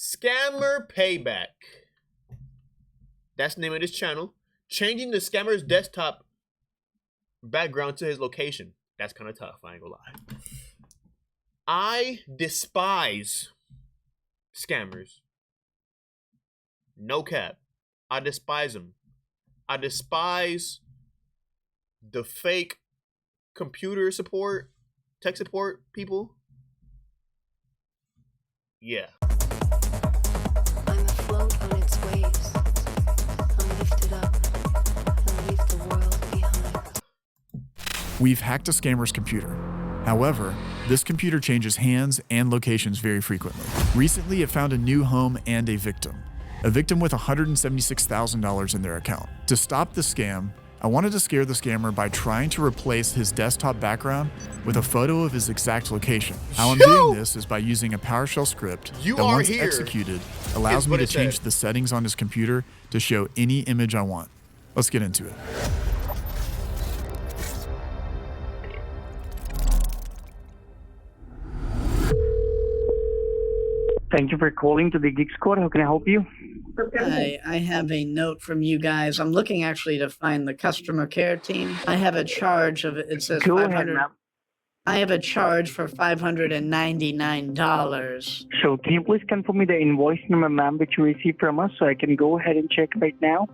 Scammer Payback. That's the name of this channel. Changing the scammer's desktop background to his location. That's kind of tough, I ain't gonna lie. I despise scammers. No cap. I despise them. I despise the fake computer support, tech support people. Yeah. I'm afloat on its waves. I'm lifted up and leave the world behind. We've hacked a scammer's computer. However, this computer changes hands and locations very frequently. Recently, it found a new home and a victim with $176,000 in their account. To stop the scam, I wanted to scare the scammer by trying to replace his desktop background with a photo of his exact location. How I'm doing this is by using a PowerShell script that once executed allows me to change the settings on his computer to show any image I want. Let's get into it. Thank you for calling to the Geek Squad. How can I help you? Hi, I have a note from you guys. I'm looking actually to find the customer care team. I have a charge of, it says Go ahead, 500. ma'am. I have a charge for $599. So can you please confirm me the invoice number, ma'am, which you received from us, so I can go ahead and check right now?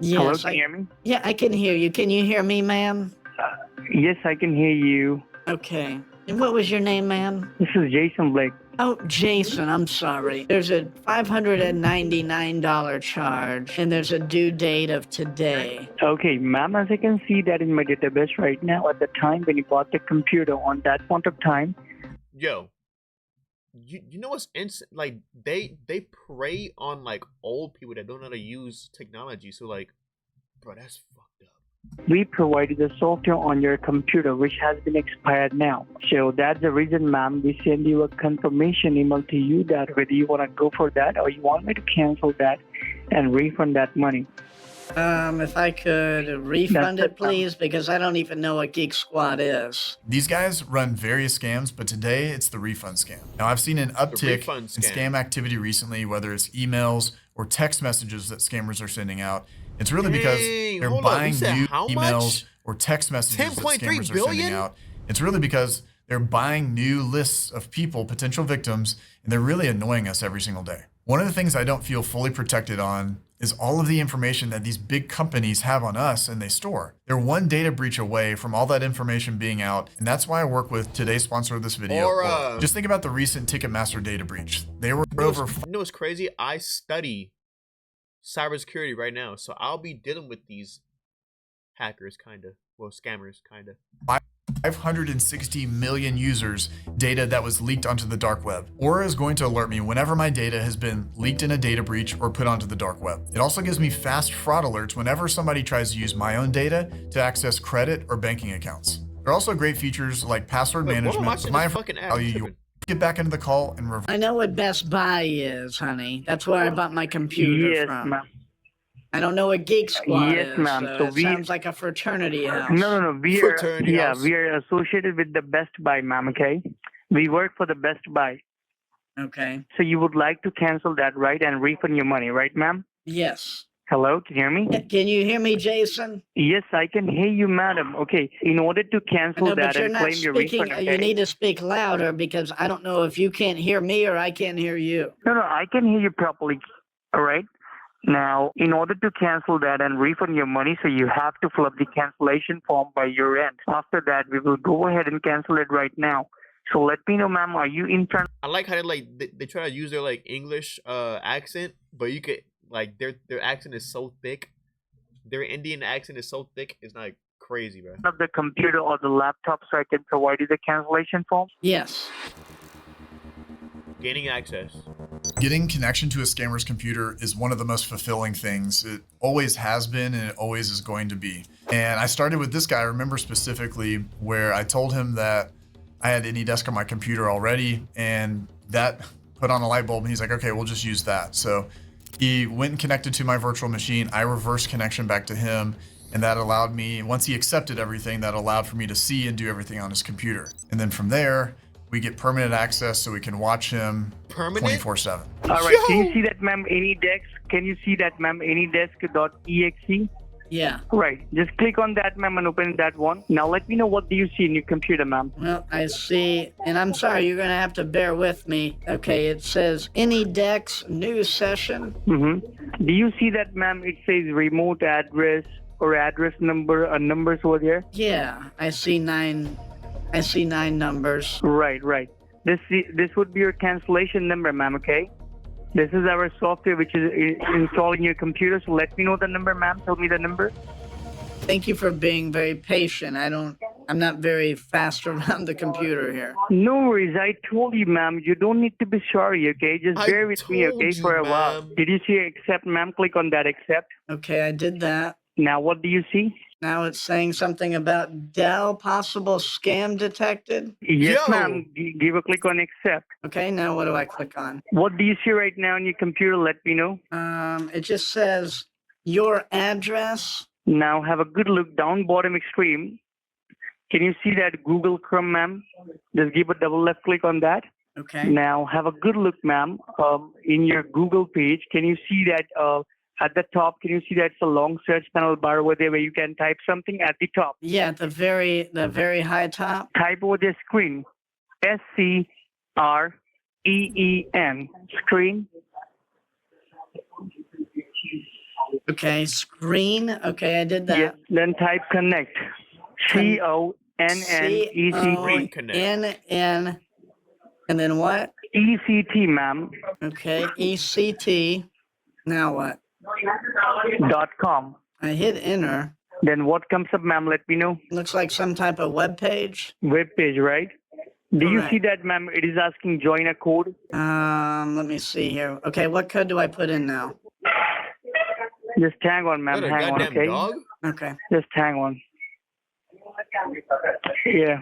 Yes. Hello, can you hear me? Yeah, I can hear you. Can you hear me, ma'am? Yes, I can hear you. Okay. And what was your name, ma'am? This is Jason Blake. Oh, Jason, I'm sorry. There's a $599 charge, and there's a due date of today. Okay, ma'am, as I can see that in my database right now, at the time when you bought the computer, on that point of time. Yo, you know what's like they prey on like old people that don't know how to use technology. So like, bro, that's fucked up. We provided the software on your computer, which has been expired now. So that's the reason, ma'am, we send you a confirmation email to you that whether you want to go for that or you want me to cancel that and refund that money. If I could refund it, please, because I don't even know what Geek Squad is. These guys run various scams, but today it's the refund scam. Now, I've seen an uptick in scam activity recently, whether it's emails or text messages that scammers are sending out. It's really because they're buying new emails or text messages that scammers are sending out. It's really because they're buying new lists of people, potential victims, and they're really annoying us every single day. One of the things I don't feel fully protected on is all of the information that these big companies have on us and they store. They're one data breach away from all that information being out, and that's why I work with today's sponsor of this video. Or, just think about the recent Ticketmaster data breach. They were over. You know what's crazy? I study cybersecurity right now, so I'll be dealing with these hackers, scammers, 560 million users data that was leaked onto the dark web. Aura is going to alert me whenever my data has been leaked in a data breach or put onto the dark web. It also gives me fast fraud alerts whenever somebody tries to use my own data to access credit or banking accounts. There are also great features like password management. My value. Get back into the call and reverse. I know what Best Buy is, honey. That's where I bought my computer from. Ma'am. I don't know what Geek Squad is. Yes, ma'am. So it sounds like a fraternity house. No. We are associated with the Best Buy, ma'am, okay? We work for the Best Buy. Okay. So you would like to cancel that, right, and refund your money, right, ma'am? Yes. Hello, can you hear me? Can you hear me, Jason? Yes, I can hear you, madam. Okay, in order to cancel that and claim your refund, okay? You need to speak louder because I don't know if you can't hear me or I can't hear you. No, I can hear you properly, all right? Now, in order to cancel that and refund your money, so you have to fill up the cancellation form by your end. After that, we will go ahead and cancel it right now. So let me know, ma'am, are you in front? I like how they try to use their like English accent, but you could like their accent is so thick. Their Indian accent is so thick, it's not crazy, bro. Of the computer or the laptop, so I can provide you the cancellation form? Yes. Gaining access. Getting connection to a scammer's computer is one of the most fulfilling things. It always has been and it always is going to be. And I started with this guy, I remember specifically, where I told him that I had AnyDesk on my computer already, and that put on a light bulb, and he's like, okay, we'll just use that. So he went and connected to my virtual machine. I reversed connection back to him, and that allowed me, once he accepted everything, that allowed for me to see and do everything on his computer. And then from there, We get permanent access so we can watch him 24/7. All right. Can you see that, ma'am? AnyDesk? Can you see that, ma'am? AnyDesk.exe? Yeah. Right. Just click on that, ma'am, and open that one. Now let me know, what do you see in your computer, ma'am? Well, I see, and I'm sorry, you're going to have to bear with me. Okay, it says AnyDesk new session. Mm-hmm. Do you see that, ma'am? It says remote address or address number, numbers over there. Yeah, I see nine numbers. Right. This would be your cancellation number, ma'am. Okay. This is our software which is installed in your computer. So let me know the number, ma'am. Tell me the number. Thank you for being very patient. I'm not very fast around the computer here. No worries. I told you, ma'am. You don't need to be sorry, okay? Just bear with me, okay, for a while. Did you see accept, ma'am? Click on that accept. Okay, I did that. Now what do you see? Now it's saying something about Dell possible scam detected. Yes, ma'am. Give a click on accept. Okay, now what do I click on? What do you see right now on your computer? Let me know. It just says your address. Now have a good look down bottom extreme. Can you see that Google Chrome, ma'am? Just give a double left click on that. Okay. Now have a good look, ma'am. In your Google page, can you see that at the top? Can you see that's a long search panel bar over there where you can type something at the top? Yeah, at the very high top. Type over the screen. SCREEN. Screen. Okay, screen. Okay, I did that. Yes. Then type connect. CONNECT. CONNN. And then what? ECT, ma'am. Okay, ECT. Now what? .com. I hit enter. Then what comes up, ma'am? Let me know. Looks like some type of web page. Web page, right? Do you Correct. see that, ma'am? It is asking join a code. Let me see here. Okay, what code do I put in now? Just hang on, ma'am. What a Hang on, goddamn okay? dog? Okay. Just hang on. Yeah.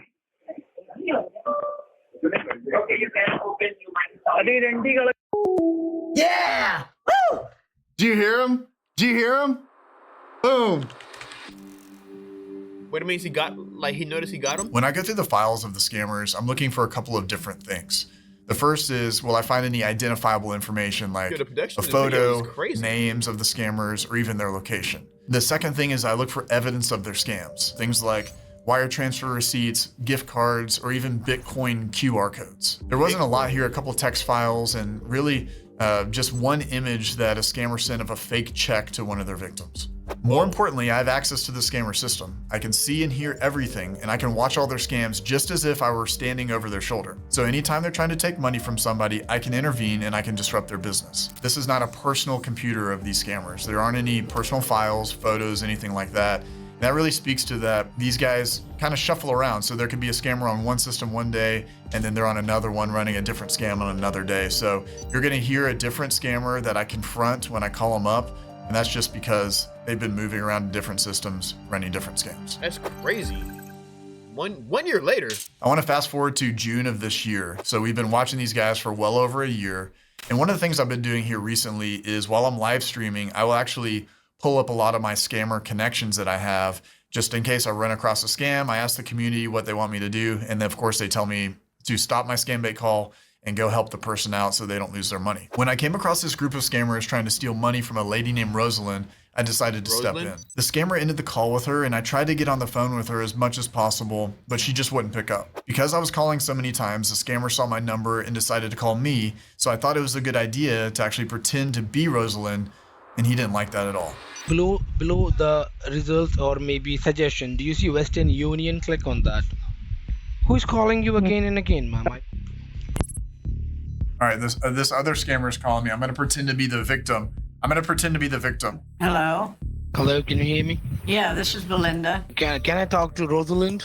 Yeah! Woo! Do you hear him? Do you hear him? Boom. What it means he noticed he got him? When I go through the files of the scammers, I'm looking for a couple of different things. The first is, will I find any identifiable information like Dude, the production a of this video is photo, crazy. names of the scammers, or even their location? The second thing is I look for evidence of their scams. Things like wire transfer receipts, gift cards, or even Bitcoin QR codes. There wasn't a lot here, a couple text files, and really just one image that a scammer sent of a fake check to one of their victims. More importantly, I have access to the scammer system. I can see and hear everything, and I can watch all their scams just as if I were standing over their shoulder. So anytime they're trying to take money from somebody, I can intervene and I can disrupt their business. This is not a personal computer of these scammers. There aren't any personal files, photos, anything like that. And that really speaks to that these guys kind of shuffle around. So there could be a scammer on one system one day, and then they're on another one running a different scam on another day. So you're gonna hear a different scammer that I confront when I call them up. And that's just because they've been moving around different systems, running different scams. That's crazy. One year later. I want to fast forward to June of this year. So we've been watching these guys for well over a year. And one of the things I've been doing here recently is while I'm live streaming, I will actually pull up a lot of my scammer connections that I have just in case I run across a scam. I ask the community what they want me to do. And then of course they tell me to stop my scam bait call and go help the person out so they don't lose their money. When I came across this group of scammers trying to steal money from a lady named Rosalind, I decided to step in. The scammer ended the call with her and I tried to get on the phone with her as much as possible, but she just wouldn't pick up. Because I was calling so many times, the scammer saw my number and decided to call me, so I thought it was a good idea to actually pretend to be Rosalind, and he didn't like that at all. Below the results or maybe suggestion, do you see Western Union? Click on that. Who's calling you again and again, ma'am? All right, this other scammer is calling me. I'm gonna pretend to be the victim. Hello? Hello, can you hear me? Yeah, this is Belinda. Can I talk to Rosalind?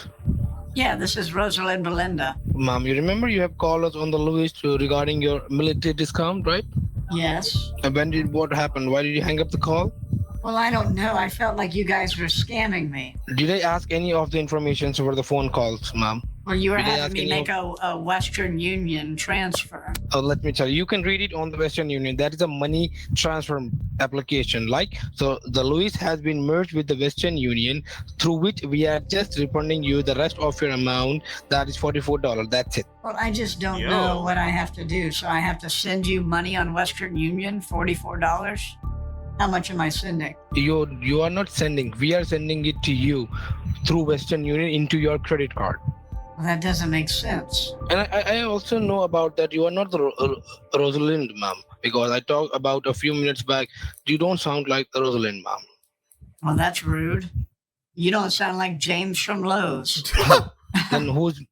Yeah, this is Rosalind Belinda. Ma'am, you remember you have called us on the list regarding your military discount, right? Yes. And what happened? Why did you hang up the call? Well, I don't know. I felt like you guys were scamming me. Did I ask any of the information over the phone calls, ma'am? Well, you were Did they having ask me any make a Western Union transfer. Oh, let me tell you, you can read it on the Western Union. That is a money transfer application. So the Louis has been merged with the Western Union, through which we are just refunding you the rest of your amount. That is $44. That's it. Well, I just don't know what I have to do. So I have to send you money on Western Union, $44. How much am I sending? You are not sending. We are sending it to you through Western Union into your credit card. Well, that doesn't make sense. And I also know about that you are not the Rosalind, ma'am, because I talked about a few minutes back. You don't sound like Rosalind, ma'am. Well, that's rude. You don't sound like James from Lowe's. Then who's...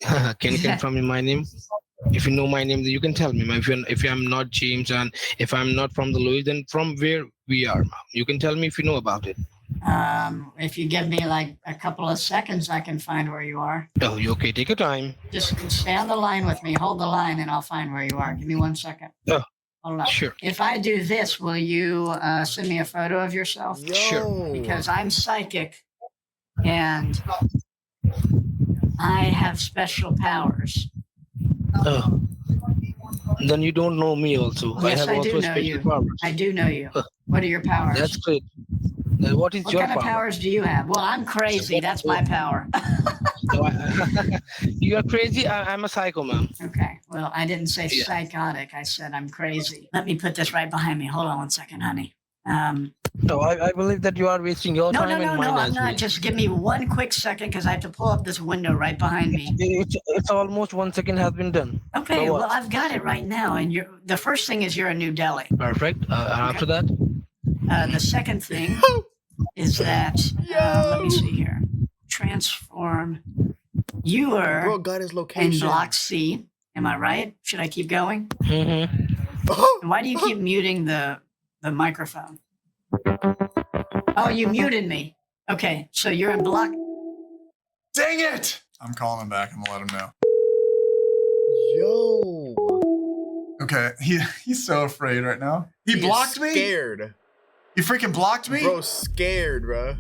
Can you confirm me my name? If you know my name, then you can tell me, ma'am. If I'm not James and if I'm not from the Louis, then from where we are, ma'am. You can tell me if you know about it. If you give me like a couple of seconds, I can find where you are. Oh, you okay? Take your time. Just stay on the line with me. Hold the line and I'll find where you are. Give me 1 second. Oh, hold on. sure. If I do this, will you send me a photo of yourself? Sure. Because I'm psychic and I have special powers. Oh. Then you don't know me also. Yes, I have I also do know special you. powers. I do know you. What are your powers? That's great. What is What your kind of power? powers do you have? Well, I'm crazy. That's my power. You are crazy. I'm a psycho, ma'am. Okay. Well, I didn't say Yeah. psychotic. I said I'm crazy. Let me put this right behind me. Hold on 1 second, honey. No, I believe that you are wasting your No, time no, no, and no. mine I'm as well. not. Just give me 1 quick second because I have to pull up this window right behind me. It's almost 1 second has been done. Okay. Now what? Well, I've got it right now. And the first thing is you're in New Delhi. Perfect. After that, The second thing is that, let me see here. Transform. You are Bro got his in location. block C. Am I right? Should I keep going? mm-hmm. Why do you keep muting the microphone? Oh, you muted me. Okay, so you're in block. Dang it! I'm calling him back. I'm gonna let him know. Yo. Okay, he's so afraid right now. He blocked me? Scared. He freaking blocked me? Bro, scared, bro.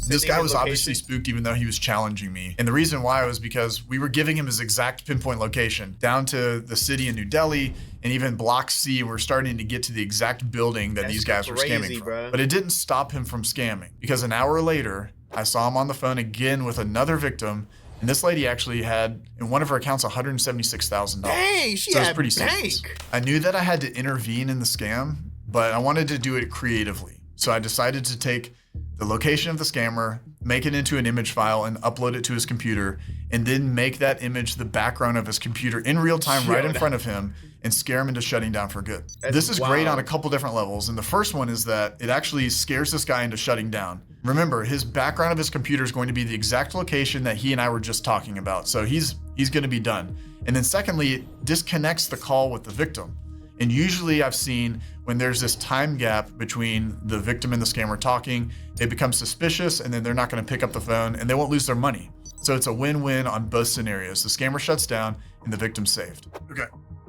This guy was obviously spooked even though he was challenging me. And the reason why was because we were giving him his exact pinpoint location down to the city in New Delhi and even block C. We're starting to get to the exact building that these guys were scamming from. Bro. But it didn't stop him from scamming because an hour later, I saw him on the phone again with another victim. And this lady actually had in one of her accounts $176,000. Dang, she so it was had pretty serious. bank. I knew that I had to intervene in the scam, but I wanted to do it creatively. So I decided to take the location of the scammer, make it into an image file and upload it to his computer, and then make that image the background of his computer in real time right in front of him and scare him into shutting down for good. This is great on a couple different levels. And the first one is that it actually scares this guy into shutting down. Remember, his background of his computer is going to be the exact location that he and I were just talking about. So he's going to be done. And then secondly, it disconnects the call with the victim. And usually I've seen when there's this time gap between the victim and the scammer talking, they become suspicious and then they're not going to pick up the phone and they won't lose their money. So it's a win-win on both scenarios. The scammer shuts down and the victim's saved. Okay.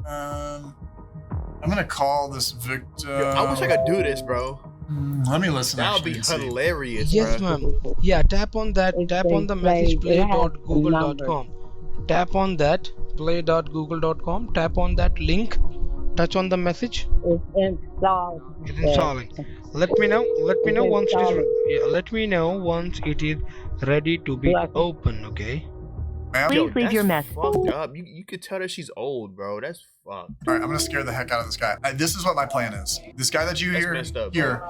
I'm going to call this victim. Yo, I wish I could do this, bro. Let me listen. That would be hilarious, Yes, bro. ma'am. Yeah, tap on that. Tap on the message play.google.com. Tap on that play.google.com. Tap on that link. Touch on the message. It's installed. It's installing. Let me know once it is. Yeah, let me know once it is ready to be open. Okay. Please leave your message. Fucked up. You could tell that she's old, bro. That's fucked. All right, I'm gonna scare the heck out of this guy. This is what my plan is. This guy that you That's hear messed up, here,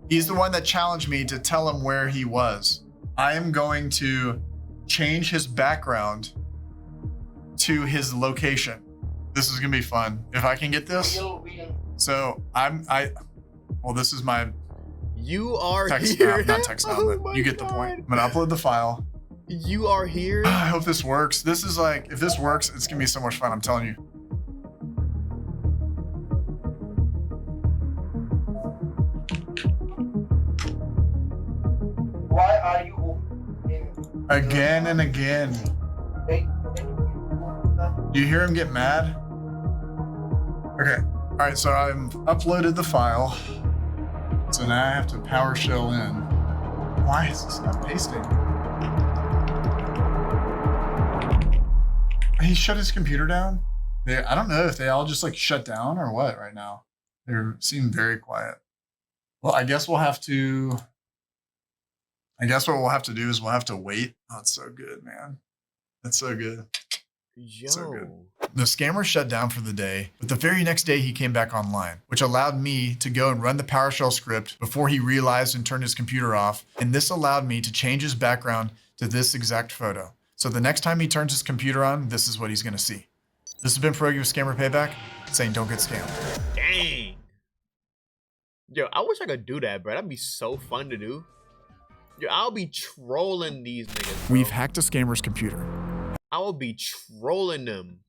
he's the one that challenged me to tell him where he was. I am going to change his background to his location. This is gonna be fun. If I can get this. So well, this is my You are text here. now, not text now, Oh but my you get the point. God. I'm gonna upload the file. You are here. I hope this works. This is like, if this works, it's gonna be so much fun, I'm telling you. Why are you Again and again. You hear him get mad? Okay. All right, so I've uploaded the file. So now I have to PowerShell in. Why is this not pasting? He shut his computer down. I don't know if they all just like shut down or what right now. They seem very quiet. Well, I guess we'll have to. I guess what we'll have to do is we'll have to wait. Oh, it's so good, man. That's so good. Yo. So good. The scammer shut down for the day, but the very next day he came back online, which allowed me to go and run the PowerShell script before he realized and turned his computer off. And this allowed me to change his background to this exact photo. So the next time he turns his computer on, this is what he's going to see. This has been Pierogi with Scammer Payback, saying don't get scammed. Dang. Yo, I wish I could do that, bro. That'd be so fun to do. Yo, I'll be trolling these niggas, bro. We've hacked a scammer's computer. I will be trolling them.